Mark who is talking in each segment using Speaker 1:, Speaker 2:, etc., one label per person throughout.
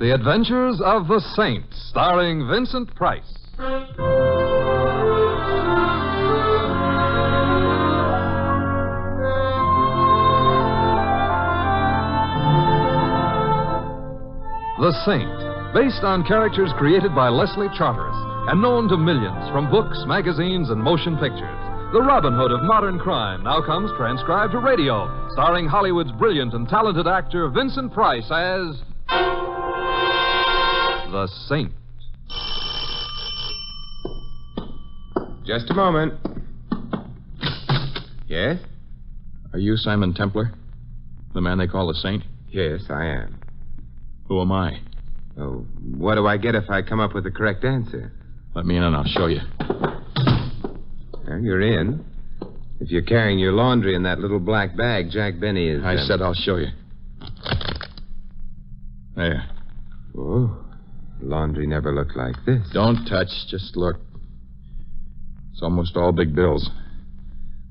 Speaker 1: The Adventures of the Saint, starring Vincent Price. The Saint, based on characters created by Leslie Charteris and known to millions from books, magazines, and motion pictures. The Robin Hood of modern crime now comes transcribed to radio, starring Hollywood's brilliant and talented actor Vincent Price as the Saint.
Speaker 2: Just a moment. Yes?
Speaker 3: Are you Simon Templar? The man they call the Saint?
Speaker 2: Yes, I am.
Speaker 3: Who am I?
Speaker 2: Oh, what do I get if I come up with the correct answer?
Speaker 3: Let me in and I'll show you.
Speaker 2: Well, you're in. If you're carrying your laundry in that little black bag, Jack Benny is...
Speaker 3: I said I'll show you. There.
Speaker 2: Oh, laundry never looked like this.
Speaker 3: Don't touch, just look. It's almost all big bills.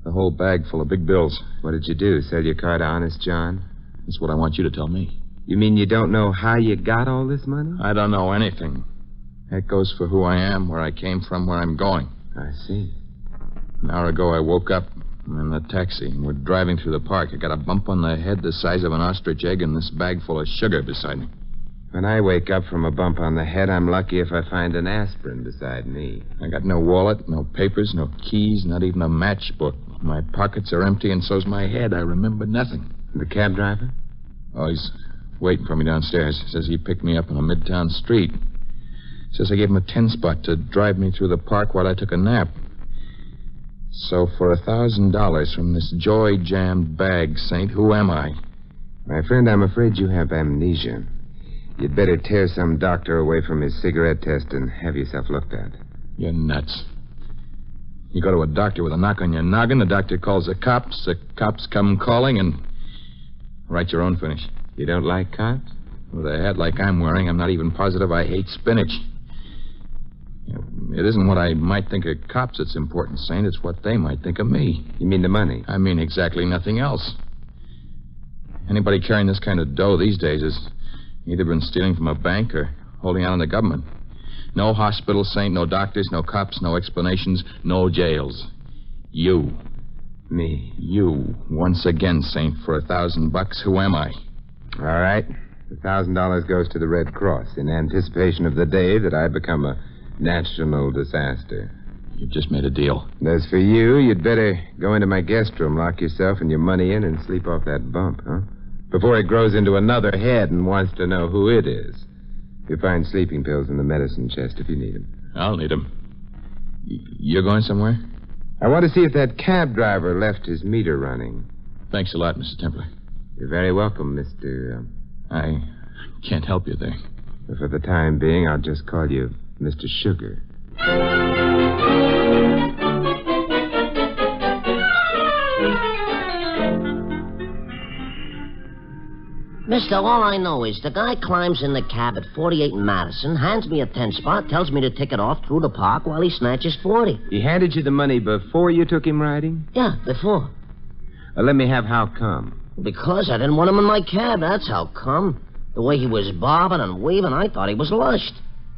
Speaker 3: The whole bag full of big bills.
Speaker 2: What did you do, sell your car to Honest John?
Speaker 3: That's what I want you to tell me.
Speaker 2: You mean you don't know how you got all this money?
Speaker 3: I don't know anything. That goes for who I am, where I came from, where I'm going.
Speaker 2: I see.
Speaker 3: An hour ago, I woke up. I'm in a taxi, and we're driving through the park. I got a bump on the head the size of an ostrich egg and this bag full of sugar beside me.
Speaker 2: When I wake up from a bump on the head, I'm lucky if I find an aspirin beside me.
Speaker 3: I got no wallet, no papers, no keys, not even a matchbook. My pockets are empty, and so's my head. I remember nothing.
Speaker 2: The cab driver?
Speaker 3: Oh, he's waiting for me downstairs. Says he picked me up on a midtown street. Says I gave him a 10 spot to drive me through the park while I took a nap. So for $1,000 from this joy-jammed bag, Saint, who am I?
Speaker 2: My friend, I'm afraid you have amnesia. You'd better tear some doctor away from his cigarette test and have yourself looked at.
Speaker 3: You're nuts. You go to a doctor with a knock on your noggin, the doctor calls the cops come calling, and write your own finish.
Speaker 2: You don't like cops?
Speaker 3: With a hat like I'm wearing, I'm not even positive I hate spinach. It isn't what I might think of cops that's important, Saint. It's what they might think of me.
Speaker 2: You mean the money?
Speaker 3: I mean exactly nothing else. Anybody carrying this kind of dough these days has either been stealing from a bank or holding out on the government. No hospital, Saint, no doctors, no cops, no explanations, no jails. You.
Speaker 2: Me.
Speaker 3: You. Once again, Saint, for $1,000. Who am I?
Speaker 2: All right. $1,000 goes to the Red Cross in anticipation of the day that I become a national disaster.
Speaker 3: You just made a deal.
Speaker 2: As for you, you'd better go into my guest room, lock yourself and your money in, and sleep off that bump, huh? Before it grows into another head and wants to know who it is. You'll find sleeping pills in the medicine chest if you need them.
Speaker 3: I'll need them. You're going somewhere?
Speaker 2: I want to see if that cab driver left his meter running.
Speaker 3: Thanks a lot, Mr. Templar.
Speaker 2: You're very welcome, Mr.
Speaker 3: I can't help you there.
Speaker 2: For the time being, I'll just call you Mr. Sugar.
Speaker 4: Mister, all I know is the guy climbs in the cab at 48 and Madison, hands me a 10 spot, tells me to tick it off through the park while he snatches 40.
Speaker 2: He handed you the money before you took him riding?
Speaker 4: Yeah, before.
Speaker 2: Let me have how come.
Speaker 4: Because I didn't want him in my cab, that's how come. The way he was bobbing and weaving, I thought he was lushed.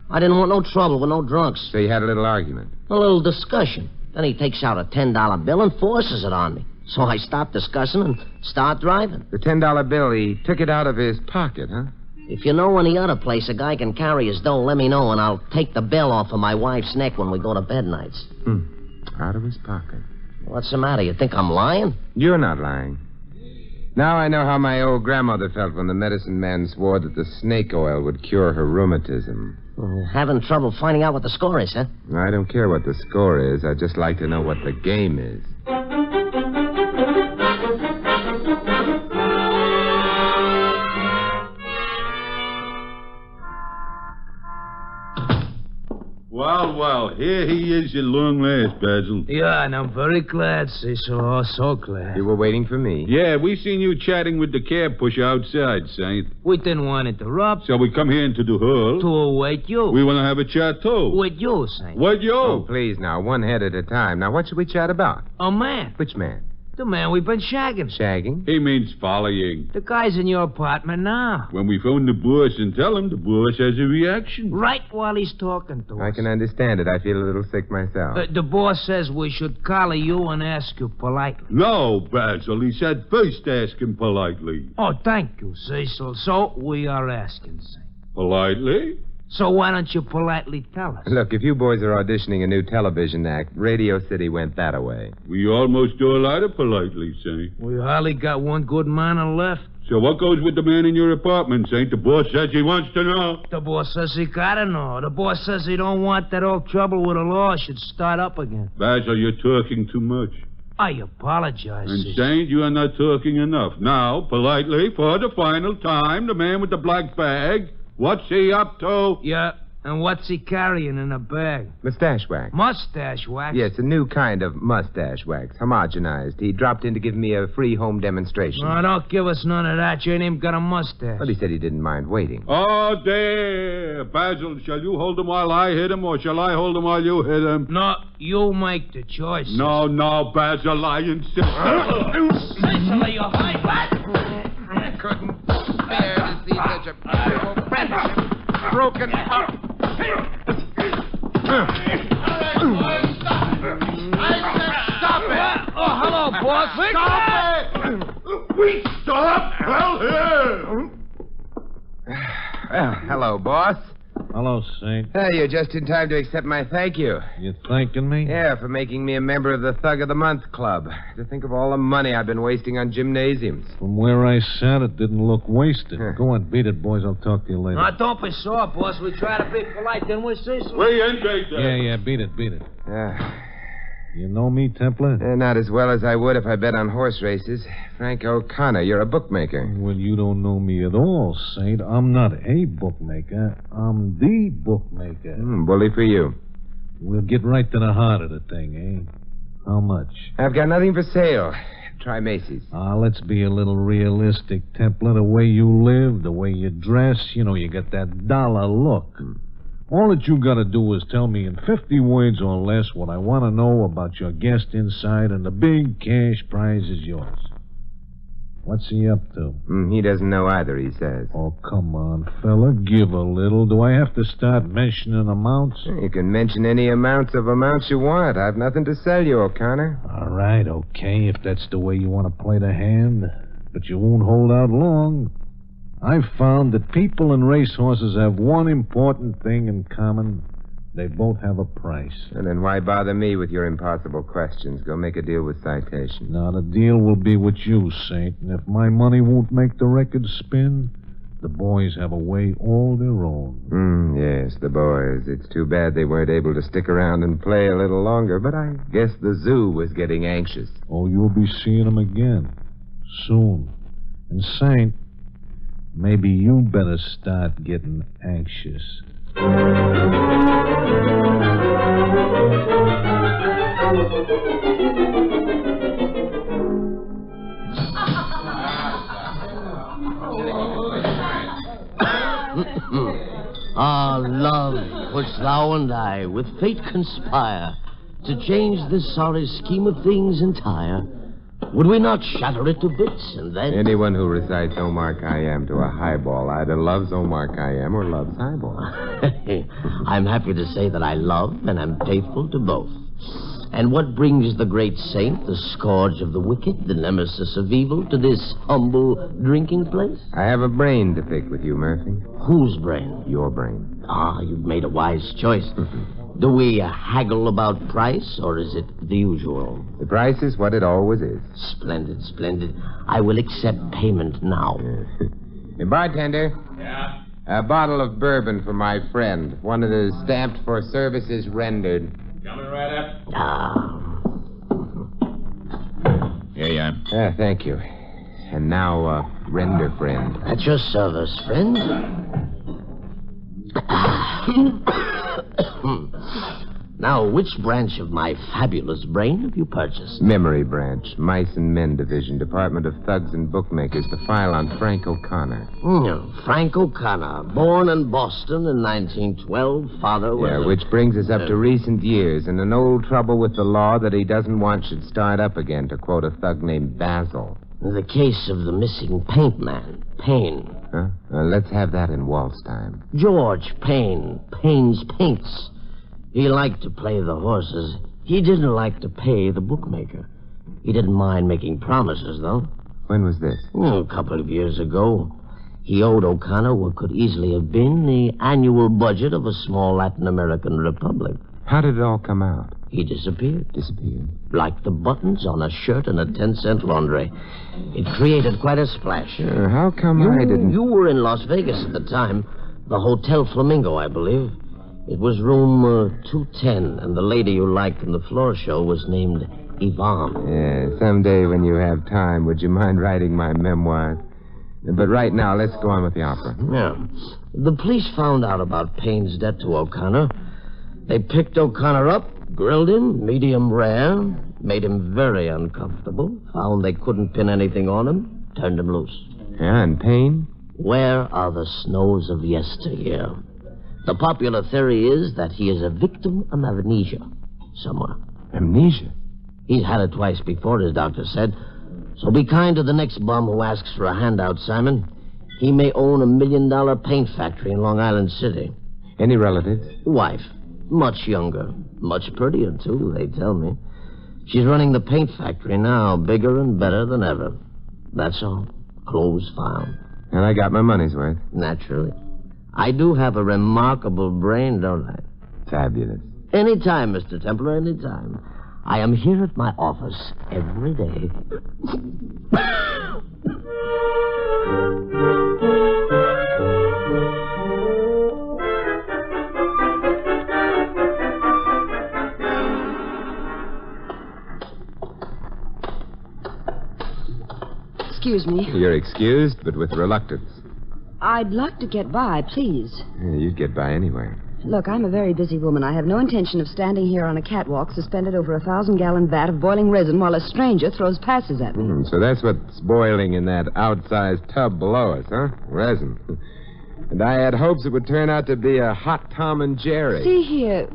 Speaker 4: I didn't want no trouble with no drunks.
Speaker 2: So you had a little argument?
Speaker 4: A little discussion. Then he takes out a $10 bill and forces it on me. So I stop discussing and start driving.
Speaker 2: The $10 bill, he took it out of his pocket, huh?
Speaker 4: If you know any other place a guy can carry his dough, let me know, and I'll take the bill off of my wife's neck when we go to bed nights.
Speaker 2: Out of his pocket.
Speaker 4: What's the matter? You think I'm lying?
Speaker 2: You're not lying. Now I know how my old grandmother felt when the medicine man swore that the snake oil would cure her rheumatism.
Speaker 4: Having trouble finding out what the score is, huh?
Speaker 2: I don't care what the score is. I'd just like to know what the game is.
Speaker 5: Well, here he is at long last, Basil.
Speaker 6: Yeah, and I'm very glad, Cecil. Oh, so glad.
Speaker 2: You were waiting for me?
Speaker 5: Yeah, we seen you chatting with the cab pusher outside, Saint.
Speaker 6: We didn't want to interrupt.
Speaker 5: So we come here into the hall.
Speaker 6: To await you.
Speaker 5: We want to have a chat, too.
Speaker 6: With you, Saint.
Speaker 5: What, you?
Speaker 2: Oh, please, now, one head at a time. Now, what should we chat about?
Speaker 6: A man.
Speaker 2: Which man?
Speaker 6: The man we've been shagging.
Speaker 2: Shagging?
Speaker 5: He means following.
Speaker 6: The guy's in your apartment now.
Speaker 5: When we phone the boss and tell him, the boss has a reaction.
Speaker 6: Right while he's talking to us.
Speaker 2: I can understand it. I feel a little sick myself.
Speaker 6: The boss says we should collar you and ask you politely.
Speaker 5: No, Basil. He said first ask him politely.
Speaker 6: Oh, thank you, Cecil. So we are asking, Saint.
Speaker 5: Politely?
Speaker 6: So why don't you politely tell us?
Speaker 2: Look, if you boys are auditioning a new television act, Radio City went that away.
Speaker 5: We almost do a lot of politely, Saint.
Speaker 6: We hardly got one good man left.
Speaker 5: So what goes with the man in your apartment, Saint? The boss says he wants to know.
Speaker 6: The boss says he gotta know. The boss says he don't want that old trouble with the law should start up again.
Speaker 5: Basil, you're talking too much.
Speaker 6: I apologize,
Speaker 5: And
Speaker 6: Cecil.
Speaker 5: Saint, you are not talking enough. Now, politely, for the final time, the man with the black bag, what's he up to?
Speaker 6: Yeah, and what's he carrying in a bag?
Speaker 2: Mustache wax.
Speaker 6: Mustache wax?
Speaker 2: Yes, a new kind of mustache wax, homogenized. He dropped in to give me a free home demonstration.
Speaker 6: No, don't give us none of that. You ain't even got a mustache.
Speaker 2: Well, he said he didn't mind waiting.
Speaker 5: Oh, there. Basil, shall you hold him while I hit him, or shall I hold him while you hit him?
Speaker 6: No, you make the choice.
Speaker 5: No, Basil, I insist.
Speaker 6: Cecil, are you high?
Speaker 2: I couldn't bear to see such a beautiful friendship broken up.
Speaker 5: Stop it!
Speaker 6: Oh, hello, boss.
Speaker 5: Stop it! We stop! Hell here!
Speaker 2: Well, hello, boss.
Speaker 7: Hello, Saint.
Speaker 2: You're just in time to accept my thank you.
Speaker 7: You thanking me?
Speaker 2: Yeah, for making me a member of the Thug of the Month Club. To think of all the money I've been wasting on gymnasiums.
Speaker 7: From where I sat, it didn't look wasted. Go on, beat it, boys. I'll talk to you later.
Speaker 6: Now, don't be sore, boss. We try to be polite, didn't we, Cecil?
Speaker 5: We ain't that.
Speaker 7: Yeah, beat it.
Speaker 2: Yeah.
Speaker 7: You know me, Templar?
Speaker 2: Not as well as I would if I bet on horse races. Frank O'Connor, you're a bookmaker.
Speaker 7: Well, you don't know me at all, Saint. I'm not a bookmaker. I'm the bookmaker.
Speaker 2: Bully for you.
Speaker 7: We'll get right to the heart of the thing, eh? How much?
Speaker 2: I've got nothing for sale. Try Macy's.
Speaker 7: Let's be a little realistic, Templar. The way you live, the way you dress, you got that dollar look. All that you got to do is tell me in 50 words or less what I want to know about your guest inside, and the big cash prize is yours. What's he up to?
Speaker 2: He doesn't know either, he says.
Speaker 7: Oh, come on, fella. Give a little. Do I have to start mentioning amounts?
Speaker 2: You can mention any amounts you want. I've nothing to sell you, O'Connor.
Speaker 7: All right, okay, if that's the way you want to play the hand. But you won't hold out long. I've found that people and racehorses have one important thing in common. They both have a price.
Speaker 2: And then why bother me with your impossible questions? Go make a deal with Citation.
Speaker 7: Now, the deal will be with you, Saint. And if my money won't make the record spin, the boys have a way all their own.
Speaker 2: Yes, the boys. It's too bad they weren't able to stick around and play a little longer, but I guess the zoo was getting anxious.
Speaker 7: Oh, you'll be seeing them again. Soon. And, Saint, maybe you better start getting anxious.
Speaker 4: Love, which thou and I with fate conspire to change this sorry scheme of things entire. Would we not shatter it to bits and then...
Speaker 2: Anyone who recites Omar Khayyam to a highball either loves Omar Khayyam or loves highball.
Speaker 4: I'm happy to say that I love and am faithful to both. And what brings the great saint, the scourge of the wicked, the nemesis of evil, to this humble drinking place?
Speaker 2: I have a brain to pick with you, Murphy.
Speaker 4: Whose brain?
Speaker 2: Your brain.
Speaker 4: You've made a wise choice. Do we haggle about price, or is it the usual?
Speaker 2: The price is what it always is.
Speaker 4: Splendid, splendid. I will accept payment now.
Speaker 2: Hey, bartender.
Speaker 3: Yeah?
Speaker 2: A bottle of bourbon for my friend. One that is stamped for services rendered.
Speaker 3: Coming right up. Here you are.
Speaker 2: Thank you. And now, render friend.
Speaker 4: At your service, friend. Now, which branch of my fabulous brain have you purchased?
Speaker 2: Memory branch, Mice and Men Division, Department of Thugs and Bookmakers. The file on Frank O'Connor.
Speaker 4: Frank O'Connor, born in Boston in 1912. Father was...
Speaker 2: Yeah, which brings us up to recent years and an old trouble with the law that he doesn't want should start up again, to quote a thug named Basil.
Speaker 4: The case of the missing paint man, Payne.
Speaker 2: Huh? Let's have that in waltz time.
Speaker 4: George Payne, Payne's Paints. He liked to play the horses. He didn't like to pay the bookmaker. He didn't mind making promises, though.
Speaker 2: When was this?
Speaker 4: A couple of years ago. He owed O'Connor what could easily have been the annual budget of a small Latin American republic.
Speaker 2: How did it all come out?
Speaker 4: He disappeared.
Speaker 2: Disappeared?
Speaker 4: Like the buttons on a shirt in a 10-cent laundry. It created quite a splash.
Speaker 2: How come I didn't...
Speaker 4: You were in Las Vegas at the time. The Hotel Flamingo, I believe. It was room 210, and the lady you liked in the floor show was named Yvonne.
Speaker 2: Yeah, someday when you have time, would you mind writing my memoirs? But right now, let's go on with the opera.
Speaker 4: Yeah. The police found out about Payne's debt to O'Connor. They picked O'Connor up, grilled him, medium rare, made him very uncomfortable, found they couldn't pin anything on him, turned him loose.
Speaker 2: Yeah, and Payne?
Speaker 4: Where are the snows of yesteryear? The popular theory is that he is a victim of amnesia somewhere.
Speaker 2: Amnesia?
Speaker 4: He's had it twice before, his doctor said. So be kind to the next bum who asks for a handout, Simon. He may own $1 million paint factory in Long Island City.
Speaker 2: Any relatives?
Speaker 4: Wife. Much younger. Much prettier, too, they tell me. She's running the paint factory now, bigger and better than ever. That's all. Clothes found.
Speaker 2: And I got my money's worth.
Speaker 4: Naturally. I do have a remarkable brain, don't I?
Speaker 2: Fabulous.
Speaker 4: Anytime, Mr. Templar, anytime. I am here at my office every day.
Speaker 8: Excuse me.
Speaker 2: You're excused, but with reluctance.
Speaker 8: I'd like to get by, please.
Speaker 2: Yeah, you'd get by anyway.
Speaker 8: Look, I'm a very busy woman. I have no intention of standing here on a catwalk suspended over a 1,000-gallon vat of boiling resin while a stranger throws passes at me.
Speaker 2: So that's what's boiling in that outsized tub below us, huh? Resin. And I had hopes it would turn out to be a hot Tom and Jerry.
Speaker 8: See here.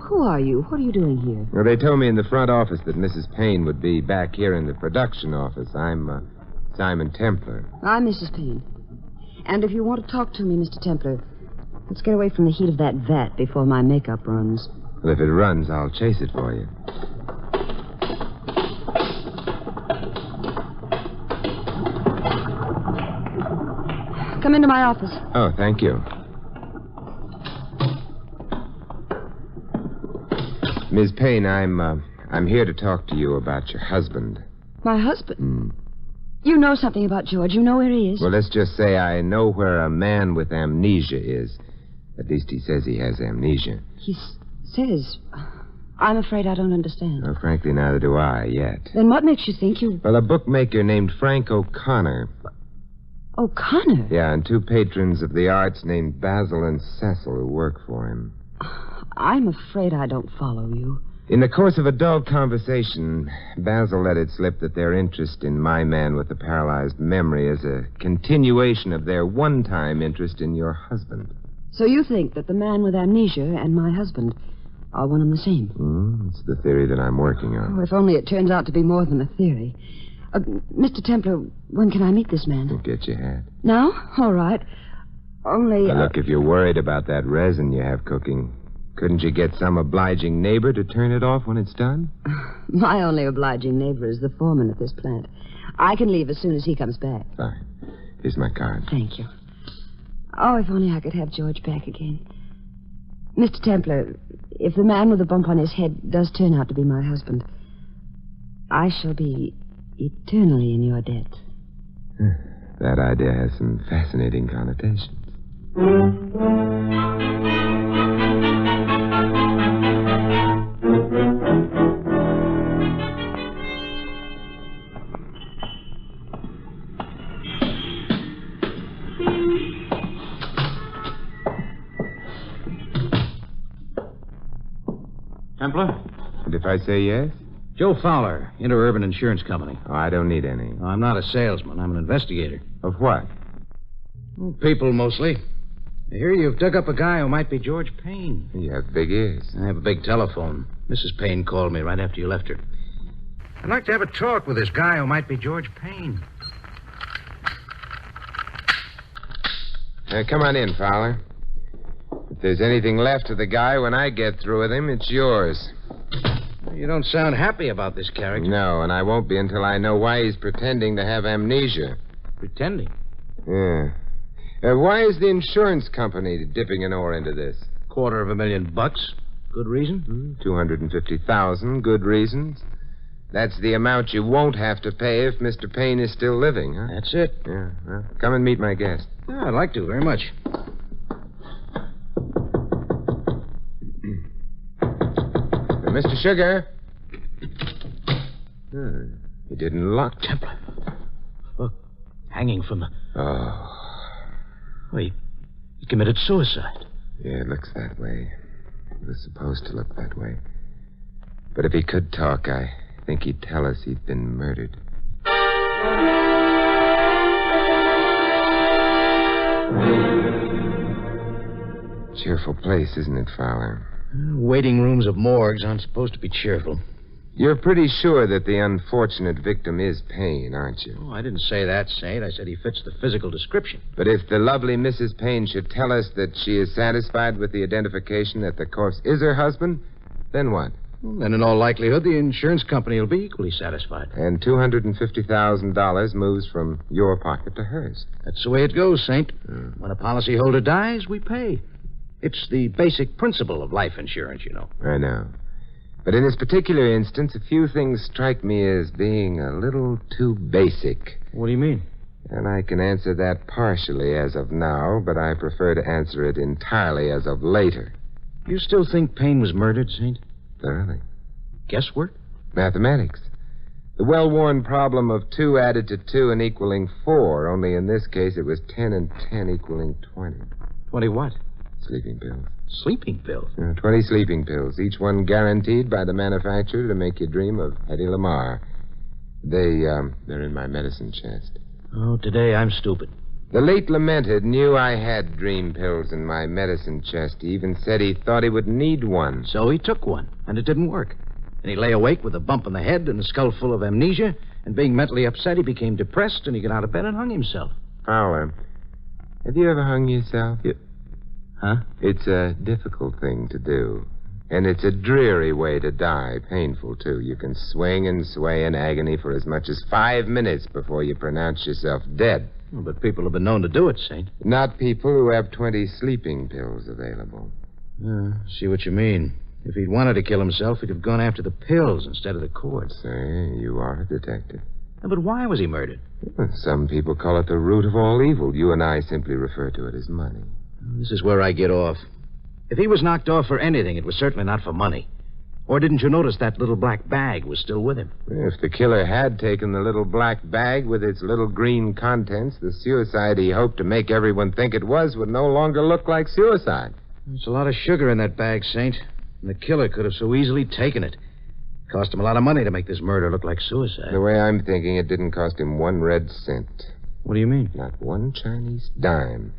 Speaker 8: Who are you? What are you doing here?
Speaker 2: Well, they told me in the front office that Mrs. Payne would be back here in the production office. I'm Simon Templar.
Speaker 8: I'm Mrs. Payne. And if you want to talk to me, Mr. Templar, let's get away from the heat of that vat before my makeup runs.
Speaker 2: Well, if it runs, I'll chase it for you.
Speaker 8: Come into my office.
Speaker 2: Oh, thank you. Ms. Payne, I'm here to talk to you about your husband.
Speaker 8: My husband? You know something about George. You know where he is.
Speaker 2: Well, let's just say I know where a man with amnesia is. At least he says he has amnesia.
Speaker 8: He says... I'm afraid I don't understand.
Speaker 2: Well, frankly, neither do I yet.
Speaker 8: Then what makes you think you...
Speaker 2: Well, a bookmaker named Frank O'Connor.
Speaker 8: O'Connor?
Speaker 2: Yeah, and two patrons of the arts named Basil and Cecil who work for him.
Speaker 8: I'm afraid I don't follow you.
Speaker 2: In the course of a dull conversation, Basil let it slip that their interest in my man with the paralyzed memory is a continuation of their one-time interest in your husband.
Speaker 8: So you think that the man with amnesia and my husband are one and the same?
Speaker 2: It's the theory that I'm working on.
Speaker 8: Oh, if only it turns out to be more than a theory. Mr. Templar, when can I meet this man?
Speaker 2: We'll get your hat.
Speaker 8: Now? All right. Only...
Speaker 2: Now, look, if you're worried about that resin you have cooking... Couldn't you get some obliging neighbor to turn it off when it's done?
Speaker 8: My only obliging neighbor is the foreman at this plant. I can leave as soon as he comes back.
Speaker 2: Fine. Here's my card.
Speaker 8: Thank you. Oh, if only I could have George back again. Mr. Templar, if the man with the bump on his head does turn out to be my husband, I shall be eternally in your debt.
Speaker 2: That idea has some fascinating connotations.
Speaker 9: Templar?
Speaker 2: And if I say yes?
Speaker 9: Joe Fowler, Interurban Insurance Company.
Speaker 2: Oh, I don't need any.
Speaker 9: I'm not a salesman. I'm an investigator.
Speaker 2: Of what?
Speaker 9: People, mostly. I hear you've dug up a guy who might be George Payne.
Speaker 2: You have big ears.
Speaker 9: I have a big telephone. Mrs. Payne called me right after you left her. I'd like to have a talk with this guy who might be George Payne.
Speaker 2: Come on in, Fowler. If there's anything left of the guy when I get through with him, it's yours.
Speaker 9: You don't sound happy about this character.
Speaker 2: No, and I won't be until I know why he's pretending to have amnesia.
Speaker 9: Pretending?
Speaker 2: Yeah. Why is the insurance company dipping an oar into this?
Speaker 9: $250,000. Good reason?
Speaker 2: 250,000. Good reasons. That's the amount you won't have to pay if Mr. Payne is still living, huh?
Speaker 9: That's it.
Speaker 2: Yeah, well, come and meet my guest.
Speaker 9: Yeah, I'd like to, very much.
Speaker 2: Mr. Sugar. He didn't lock.
Speaker 9: Templar. Look, hanging from the...
Speaker 2: Oh.
Speaker 9: Well, he committed suicide.
Speaker 2: Yeah, it looks that way. It was supposed to look that way. But if he could talk, I think he'd tell us he'd been murdered. Cheerful place, isn't it, Fowler?
Speaker 9: Waiting rooms of morgues aren't supposed to be cheerful.
Speaker 2: You're pretty sure that the unfortunate victim is Payne, aren't you?
Speaker 9: Oh, I didn't say that, Saint. I said he fits the physical description.
Speaker 2: But if the lovely Mrs. Payne should tell us that she is satisfied with the identification that the corpse is her husband, then what?
Speaker 9: Well, then in all likelihood, the insurance company will be equally satisfied.
Speaker 2: And $250,000 moves from your pocket to hers.
Speaker 9: That's the way it goes, Saint. When a policyholder dies, we pay. It's the basic principle of life insurance, you know.
Speaker 2: I know. But in this particular instance, a few things strike me as being a little too basic.
Speaker 9: What do you mean?
Speaker 2: And I can answer that partially as of now, but I prefer to answer it entirely as of later.
Speaker 9: You still think Payne was murdered, Saint?
Speaker 2: Thoroughly.
Speaker 9: Guesswork?
Speaker 2: Mathematics. The well-worn problem of 2 added to 2 and equaling 4, only in this case it was 10 and 10 equaling 20.
Speaker 9: 20 what?
Speaker 2: Sleeping pills.
Speaker 9: Sleeping pills?
Speaker 2: 20 sleeping pills, each one guaranteed by the manufacturer to make you dream of Hedy Lamarr. They're in my medicine chest.
Speaker 9: Oh, today I'm stupid.
Speaker 2: The late lamented knew I had dream pills in my medicine chest. He even said he thought he would need one.
Speaker 9: So he took one, and it didn't work. And he lay awake with a bump on the head and a skull full of amnesia, and being mentally upset, he became depressed, and he got out of bed and hung himself.
Speaker 2: Fowler, have you ever hung yourself?
Speaker 9: Huh?
Speaker 2: It's a difficult thing to do. And it's a dreary way to die. Painful, too. You can swing and sway in agony for as much as 5 minutes before you pronounce yourself dead.
Speaker 9: Well, but people have been known to do it, Saint.
Speaker 2: Not people who have 20 sleeping pills available.
Speaker 9: See what you mean. If he'd wanted to kill himself, he'd have gone after the pills instead of the cord.
Speaker 2: Say, you are a detective.
Speaker 9: But why was he murdered?
Speaker 2: Well, some people call it the root of all evil. You and I simply refer to it as money.
Speaker 9: This is where I get off. If he was knocked off for anything, it was certainly not for money. Or didn't you notice that little black bag was still with him?
Speaker 2: If the killer had taken the little black bag with its little green contents, the suicide he hoped to make everyone think it was would no longer look like suicide.
Speaker 9: There's a lot of sugar in that bag, Saint. And the killer could have so easily taken it. Cost him a lot of money to make this murder look like suicide.
Speaker 2: The way I'm thinking, it didn't cost him 1 red cent.
Speaker 9: What do you mean?
Speaker 2: Not 1 Chinese dime.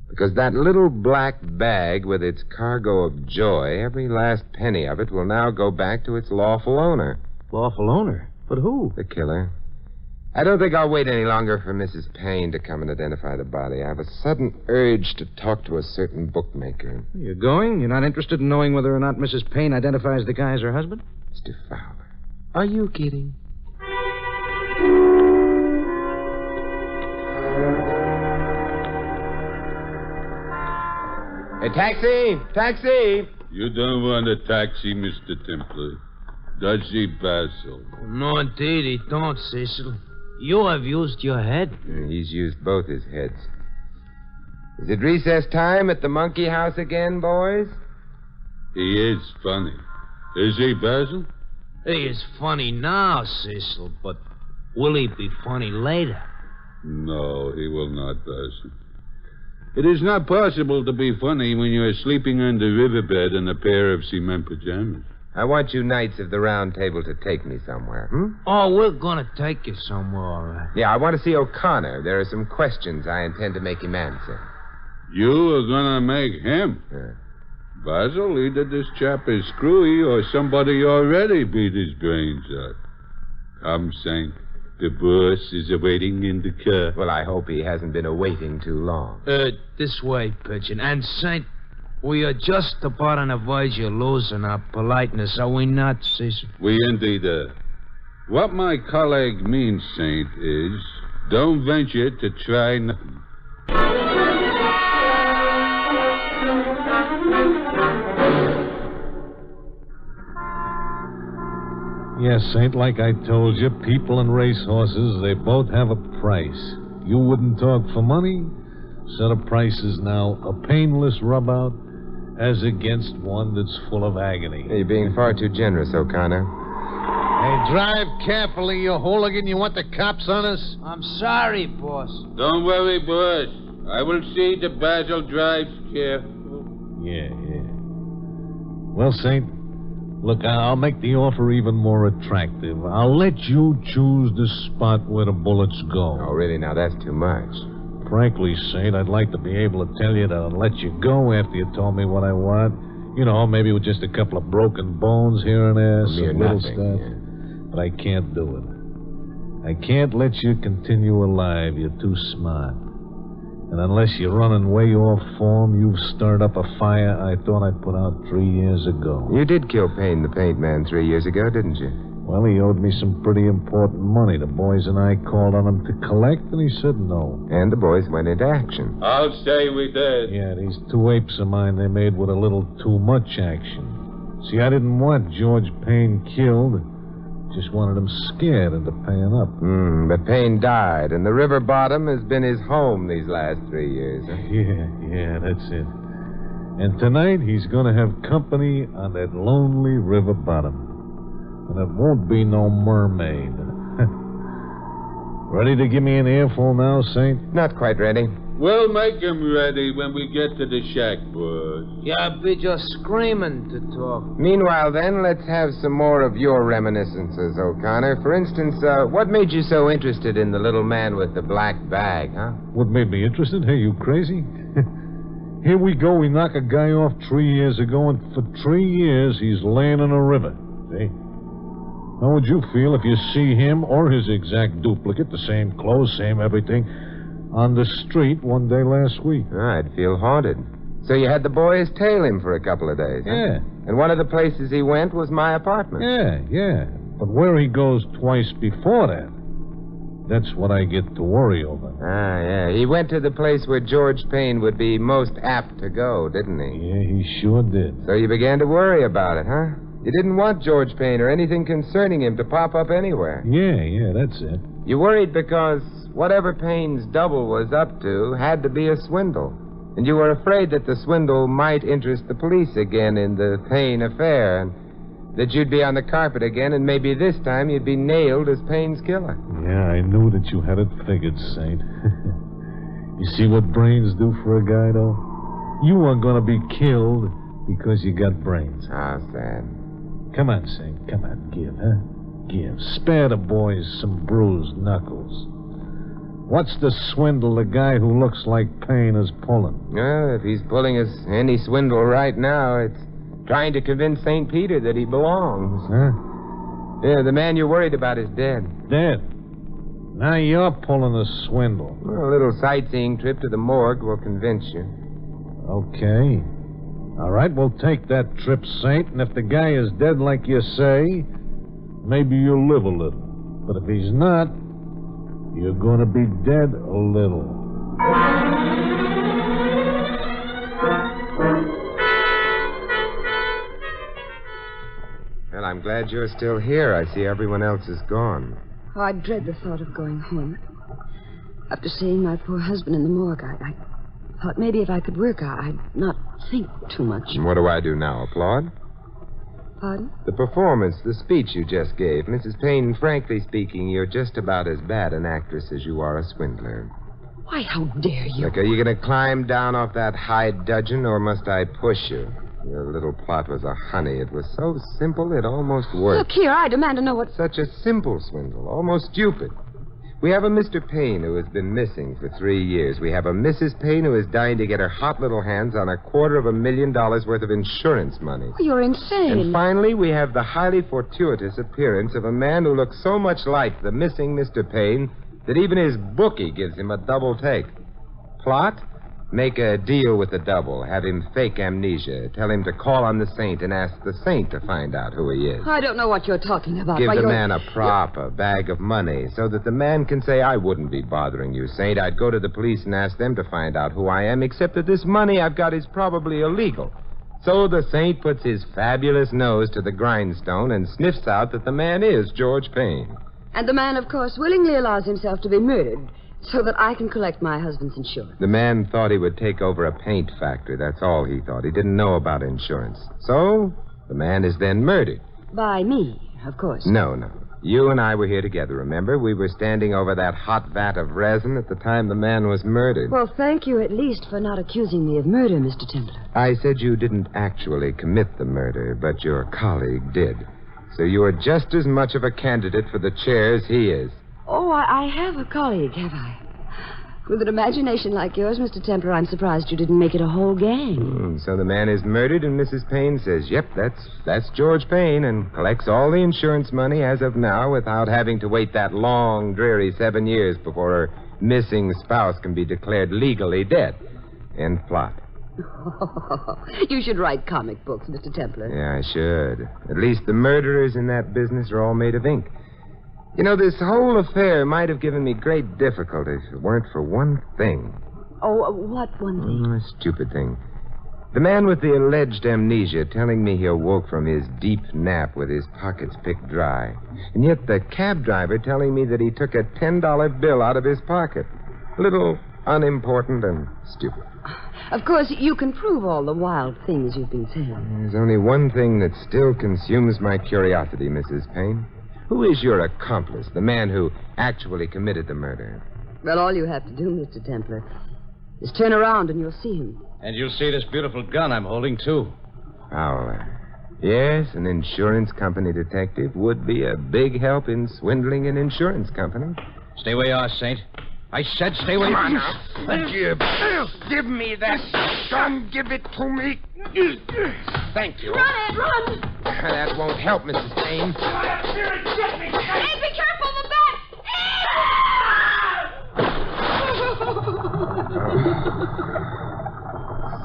Speaker 2: Because that little black bag with its cargo of joy, every last penny of it will now go back to its lawful owner.
Speaker 9: Lawful owner? But who?
Speaker 2: The killer. I don't think I'll wait any longer for Mrs. Payne to come and identify the body. I have a sudden urge to talk to a certain bookmaker.
Speaker 9: You're going? You're not interested in knowing whether or not Mrs. Payne identifies the guy as her husband?
Speaker 2: Mr. Fowler, are you kidding? Hey, taxi! Taxi!
Speaker 5: You don't want a taxi, Mr. Templar. Does he, Basil?
Speaker 6: No, indeed, he don't, Cecil. You have used your head.
Speaker 2: He's used both his heads. Is it recess time at the monkey house again, boys?
Speaker 5: He is funny. Is he, Basil?
Speaker 6: He is funny now, Cecil, but will he be funny later?
Speaker 5: No, he will not, Basil. It is not possible to be funny when you are sleeping on the riverbed in a pair of cement pajamas.
Speaker 2: I want you Knights of the Round Table to take me somewhere,
Speaker 6: Oh, we're gonna take you somewhere, all right.
Speaker 2: Yeah, I want to see O'Connor. There are some questions I intend to make him answer.
Speaker 5: You are gonna make him?
Speaker 2: Yeah.
Speaker 5: Basil, either this chap is screwy or somebody already beat his brains out. Come, Saint. The boss is awaiting in the car.
Speaker 2: Well, I hope he hasn't been awaiting too long.
Speaker 6: This way, Pigeon. And, Saint, we are just about on the verge of losing our politeness, are we not, Cecil?
Speaker 5: We indeed are. What my colleague means, Saint, is don't venture to try nothing.
Speaker 7: Yes, Saint, like I told you, people and racehorses, they both have a price. You wouldn't talk for money, so the price is now a painless rub-out as against one that's full of agony.
Speaker 2: You're being far too generous, O'Connor.
Speaker 7: Hey, drive carefully, you hooligan. You want the cops on us?
Speaker 6: I'm sorry, boss.
Speaker 5: Don't worry, boss. I will see that Basil drives careful.
Speaker 7: Yeah. Well, Saint, look, I'll make the offer even more attractive. I'll let you choose the spot where the bullets go.
Speaker 2: Oh, really? Now, that's too much.
Speaker 7: Frankly, Saint, I'd like to be able to tell you to let you go after you told me what I want. You know, maybe with just a couple of broken bones here and there, some little stuff.
Speaker 2: Yeah.
Speaker 7: But I can't do it. I can't let you continue alive. You're too smart. And unless you're running way off form, you've stirred up a fire I thought I'd put out 3 years ago.
Speaker 2: You did kill Payne the Paint Man 3 years ago, didn't you?
Speaker 7: Well, he owed me some pretty important money. The boys and I called on him to collect, and he said no.
Speaker 2: And the boys went into action.
Speaker 5: I'll stay with that.
Speaker 7: Yeah, these 2 apes of mine, they made with a little too much action. See, I didn't want George Payne killed. Just wanted him scared into paying up.
Speaker 2: But Payne died, and the river bottom has been his home these last 3 years. Huh?
Speaker 7: Yeah, that's it. And tonight he's going to have company on that lonely river bottom. And it won't be no mermaid. Ready to give me an earful now, Saint?
Speaker 2: Not quite ready.
Speaker 5: We'll make him ready when we get to the shack, boss.
Speaker 6: Yeah, be just screaming to talk.
Speaker 2: Meanwhile, then, let's have some more of your reminiscences, O'Connor. For instance, what made you so interested in the little man with the black bag, huh?
Speaker 7: What made me interested? Hey, you crazy? Here we go. We knock a guy off 3 years ago, and for 3 years he's laying in a river. See? How would you feel if you see him or his exact duplicate, the same clothes, same everything, on the street one day last week?
Speaker 2: I'd feel haunted. So you had the boys tail him for a couple of days, huh?
Speaker 7: Yeah.
Speaker 2: And one of the places he went was my apartment.
Speaker 7: Yeah. But where he goes twice before that, that's what I get to worry over.
Speaker 2: Yeah. He went to the place where George Payne would be most apt to go, didn't he?
Speaker 7: Yeah, he sure did.
Speaker 2: So you began to worry about it, huh? You didn't want George Payne or anything concerning him to pop up anywhere.
Speaker 7: Yeah, that's it.
Speaker 2: You worried because whatever Payne's double was up to had to be a swindle. And you were afraid that the swindle might interest the police again in the Payne affair, and that you'd be on the carpet again, and maybe this time you'd be nailed as Payne's killer.
Speaker 7: Yeah, I knew that you had it figured, Saint. You see what brains do for a guy, though? You are going to be killed because you got brains.
Speaker 2: How sad.
Speaker 7: Come on, Saint. Come on, give, huh? Give. Spare the boys some bruised knuckles. What's the swindle the guy who looks like Payne is pulling?
Speaker 2: Well, if he's pulling us any swindle right now, it's trying to convince St. Peter that he belongs.
Speaker 7: Huh?
Speaker 2: Yeah, the man you're worried about is dead.
Speaker 7: Dead? Now you're pulling a swindle.
Speaker 2: Well, a little sightseeing trip to the morgue will convince you.
Speaker 7: Okay. All right, we'll take that trip, Saint, and if the guy is dead like you say, maybe you'll live a little. But if he's not, you're going to be dead a little.
Speaker 2: Well, I'm glad you're still here. I see everyone else is gone.
Speaker 8: Oh, I dread the thought of going home. After seeing my poor husband in the morgue, I thought maybe if I could work, I'd not think too much.
Speaker 2: And what do I do now? Applaud?
Speaker 8: Pardon?
Speaker 2: The performance, the speech you just gave. Mrs. Payne, frankly speaking, you're just about as bad an actress as you are a swindler.
Speaker 8: Why, how dare you?
Speaker 2: Look, are you going to climb down off that high dudgeon, or must I push you? Your little plot was a honey. It was so simple it almost worked.
Speaker 8: Look here, I demand to know what...
Speaker 2: Such a simple swindle, almost stupid. We have a Mr. Payne who has been missing for 3 years. We have a Mrs. Payne who is dying to get her hot little hands on $250,000 worth of insurance money.
Speaker 8: You're insane.
Speaker 2: And finally, we have the highly fortuitous appearance of a man who looks so much like the missing Mr. Payne that even his bookie gives him a double take. Plot? Make a deal with the double. Have him fake amnesia. Tell him to call on the Saint and ask the Saint to find out who he is.
Speaker 8: I don't know what you're talking about.
Speaker 2: Give the man a prop, a bag of money, so that the man can say, I wouldn't be bothering you, Saint. I'd go to the police and ask them to find out who I am, except that this money I've got is probably illegal. So the Saint puts his fabulous nose to the grindstone and sniffs out that the man is George Payne.
Speaker 8: And the man, of course, willingly allows himself to be murdered so that I can collect my husband's insurance.
Speaker 2: The man thought he would take over a paint factory. That's all he thought. He didn't know about insurance. So the man is then murdered.
Speaker 8: By me, of course.
Speaker 2: No. You and I were here together, remember? We were standing over that hot vat of resin at the time the man was murdered.
Speaker 8: Well, thank you at least for not accusing me of murder, Mr. Templar.
Speaker 2: I said you didn't actually commit the murder, but your colleague did. So you are just as much of a candidate for the chair as he is.
Speaker 8: Oh, I have a colleague, have I? With an imagination like yours, Mr. Templar, I'm surprised you didn't make it a whole gang.
Speaker 2: So the man is murdered, and Mrs. Payne says, yep, that's George Payne, and collects all the insurance money as of now without having to wait that long, dreary 7 years before her missing spouse can be declared legally dead. End plot.
Speaker 8: You should write comic books, Mr. Templar.
Speaker 2: Yeah, I should. At least the murderers in that business are all made of ink. You know, this whole affair might have given me great difficulty if it weren't for one thing.
Speaker 8: Oh, what one thing?
Speaker 2: A stupid thing. The man with the alleged amnesia telling me he awoke from his deep nap with his pockets picked dry. And yet the cab driver telling me that he took a $10 bill out of his pocket. A little unimportant and stupid.
Speaker 8: Of course, you can prove all the wild things you've been saying.
Speaker 2: There's only one thing that still consumes my curiosity, Mrs. Payne. Who is your accomplice, the man who actually committed the murder?
Speaker 8: Well, all you have to do, Mr. Templar, is turn around and you'll see him.
Speaker 9: And you'll see this beautiful gun I'm holding, too.
Speaker 2: Fowler. Yes, an insurance company detective would be a big help in swindling an insurance company.
Speaker 9: Stay where you are, Saint. I said stay where you are.
Speaker 2: Come on now. Give me that gun. Give it to me. Thank you.
Speaker 8: Run, Ed, run!
Speaker 2: That won't help, Mrs. Payne.
Speaker 8: Ed, be careful, the bat!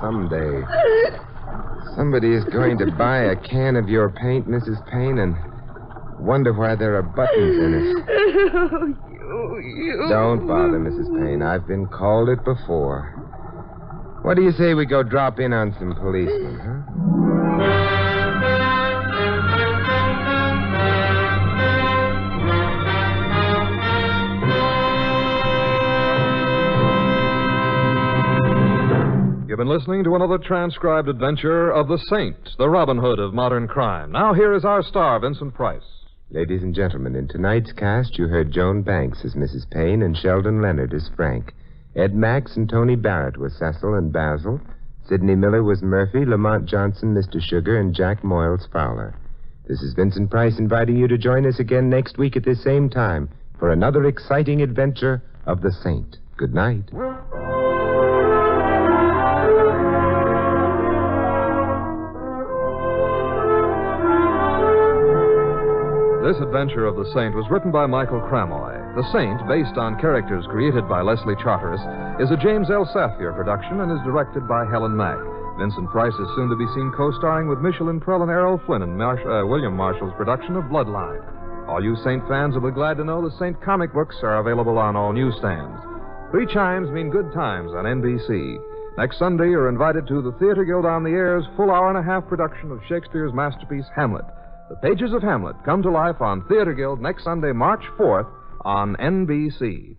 Speaker 2: Someday, somebody is going to buy a can of your paint, Mrs. Payne, and wonder why there are buttons in it. Don't bother, Mrs. Payne. I've been called it before. What do you say we go drop in on some policemen, huh?
Speaker 1: You've been listening to another transcribed adventure of the Saint, the Robin Hood of modern crime. Now here is our star, Vincent Price.
Speaker 2: Ladies and gentlemen, in tonight's cast, you heard Joan Banks as Mrs. Payne and Sheldon Leonard as Frank. Ed Max and Tony Barrett were Cecil and Basil. Sidney Miller was Murphy, Lamont Johnson, Mr. Sugar, and Jack Moyles Fowler. This is Vincent Price inviting you to join us again next week at this same time for another exciting adventure of the Saint. Good night.
Speaker 1: This adventure of the Saint was written by Michael Cramoy. The Saint, based on characters created by Leslie Charteris, is a James L. Safier production and is directed by Helen Mack. Vincent Price is soon to be seen co-starring with Michelin Prell and Errol Flynn in William Marshall's production of Bloodline. All you Saint fans will be glad to know the Saint comic books are available on all newsstands. 3 chimes mean good times on NBC. Next Sunday, you're invited to the Theater Guild on the Air's full hour-and-a-half production of Shakespeare's masterpiece, Hamlet. The pages of Hamlet come to life on Theater Guild next Sunday, March 4th on NBC.